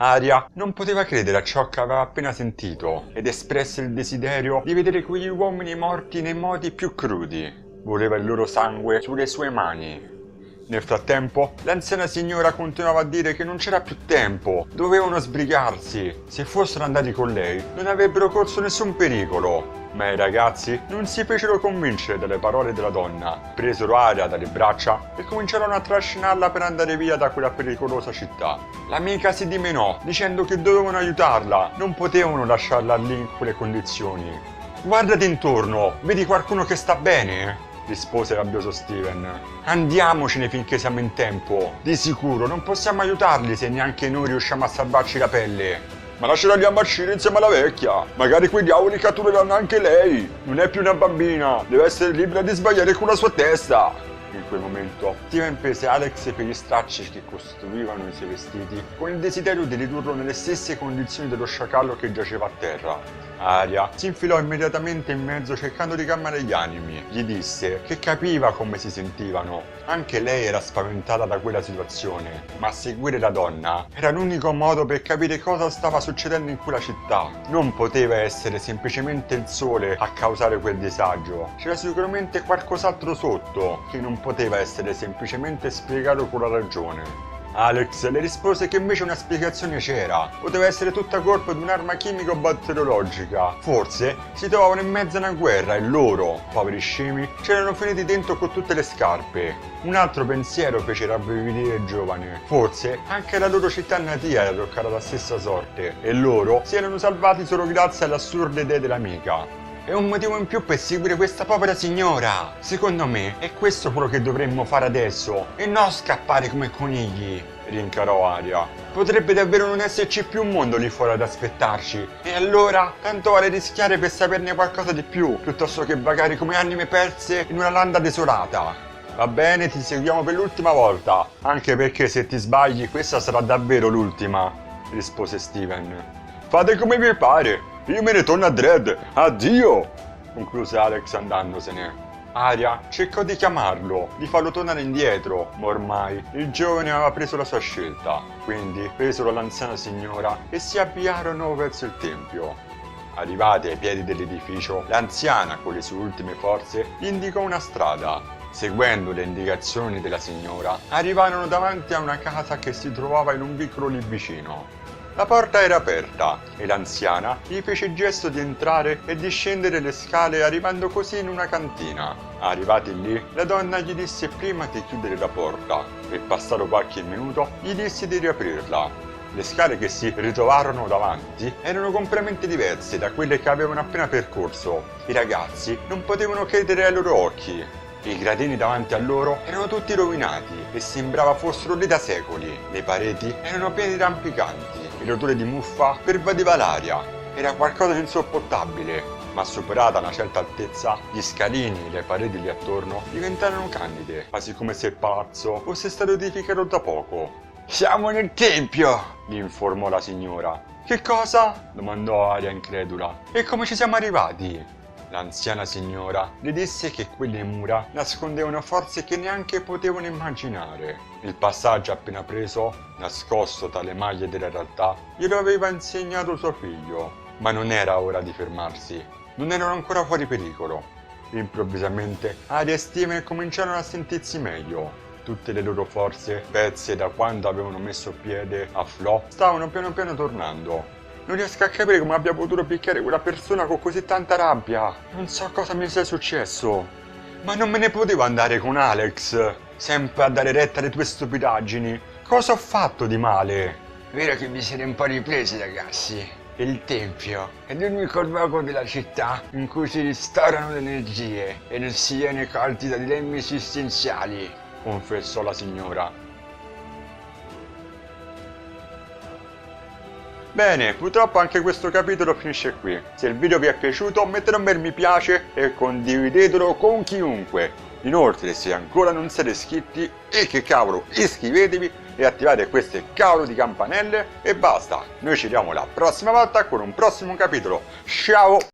Arya non poteva credere a ciò che aveva appena sentito ed espresse il desiderio di vedere quegli uomini morti nei modi più crudi. Voleva il loro sangue sulle sue mani. Nel frattempo, l'anziana signora continuava a dire che non c'era più tempo, dovevano sbrigarsi. Se fossero andati con lei, non avrebbero corso nessun pericolo. Ma i ragazzi non si fecero convincere dalle parole della donna, presero Arya dalle braccia e cominciarono a trascinarla per andare via da quella pericolosa città. L'amica si dimenò, dicendo che dovevano aiutarla, non potevano lasciarla lì in quelle condizioni. «Guardati intorno, vedi qualcuno che sta bene?» rispose rabbioso Steven. «Andiamocene finché siamo in tempo. Di sicuro non possiamo aiutarli se neanche noi riusciamo a salvarci la pelle». «Ma lasciala lì a marcire insieme alla vecchia. Magari quei diavoli cattureranno anche lei. Non è più una bambina, deve essere libera di sbagliare con la sua testa». In quel momento Steven prese Alex per gli stracci che costituivano i suoi vestiti con il desiderio di ridurlo nelle stesse condizioni dello sciacallo che giaceva a terra. Arya si infilò immediatamente in mezzo cercando di calmare gli animi. Gli disse che capiva come si sentivano. Anche lei era spaventata da quella situazione, ma seguire la donna era l'unico modo per capire cosa stava succedendo in quella città. Non poteva essere semplicemente il sole a causare quel disagio. C'era sicuramente qualcos'altro sotto, che non poteva essere semplicemente spiegato con la ragione. Alex le rispose che invece una spiegazione c'era. Poteva essere tutta colpa di un'arma chimico-batteriologica. Forse si trovavano in mezzo a una guerra e loro, poveri scemi, c'erano finiti dentro con tutte le scarpe. Un altro pensiero fece rabbrividire il giovane. Forse anche la loro città natia era toccata la stessa sorte e loro si erano salvati solo grazie alle assurde idee dell'amica. È un motivo in più per seguire questa povera signora. Secondo me è questo quello che dovremmo fare adesso e non scappare come conigli, rincarò Arya. Potrebbe davvero non esserci più un mondo lì fuori ad aspettarci e allora tanto vale rischiare per saperne qualcosa di più piuttosto che vagare come anime perse in una landa desolata. Va bene, ti seguiamo per l'ultima volta, anche perché se ti sbagli questa sarà davvero l'ultima, rispose Steven. Fate come vi pare. Io me ne torno a Dread, addio! Concluse Alex andandosene. Arya cercò di chiamarlo, di farlo tornare indietro, ma ormai il giovane aveva preso la sua scelta. Quindi presero l'anziana signora e si avviarono verso il tempio. Arrivati ai piedi dell'edificio, l'anziana, con le sue ultime forze, gli indicò una strada. Seguendo le indicazioni della signora, arrivarono davanti a una casa che si trovava in un vicolo lì vicino. La porta era aperta e l'anziana gli fece il gesto di entrare e di scendere le scale arrivando così in una cantina. Arrivati lì, la donna gli disse prima di chiudere la porta e passato qualche minuto gli disse di riaprirla. Le scale che si ritrovarono davanti erano completamente diverse da quelle che avevano appena percorso. I ragazzi non potevano credere ai loro occhi. I gradini davanti a loro erano tutti rovinati e sembrava fossero lì da secoli. Le pareti erano piene di rampicanti e l'odore di muffa pervadeva l'aria. Era qualcosa di insopportabile, ma superata una certa altezza, gli scalini e le pareti lì attorno diventarono candide, quasi come se il palazzo fosse stato edificato da poco. «Siamo nel tempio!» gli informò la signora. «Che cosa?» domandò Arya incredula. «E come ci siamo arrivati?» L'anziana signora le disse che quelle mura nascondevano forze che neanche potevano immaginare. Il passaggio appena preso, nascosto tra le maglie della realtà, glielo aveva insegnato suo figlio. Ma non era ora di fermarsi. Non erano ancora fuori pericolo. Improvvisamente Arya e Steven cominciarono a sentirsi meglio. Tutte le loro forze, perse da quando avevano messo piede a Flo, stavano piano piano tornando. Non riesco a capire come abbia potuto picchiare quella persona con così tanta rabbia. Non so cosa mi sia successo. Ma non me ne potevo andare con Alex, sempre a dare retta alle tue stupidaggini. Cosa ho fatto di male? Vero che vi siete un po' ripresi, ragazzi. Il tempio è l'unico luogo della città in cui si restaurano le energie e non si viene colti da dilemmi esistenziali, confessò la signora. Bene, purtroppo anche questo capitolo finisce qui. Se il video vi è piaciuto mettete un bel mi piace e condividetelo con chiunque. Inoltre, se ancora non siete iscritti, e che cavolo, iscrivetevi e attivate queste cavolo di campanelle e basta. Noi ci vediamo la prossima volta con un prossimo capitolo. Ciao!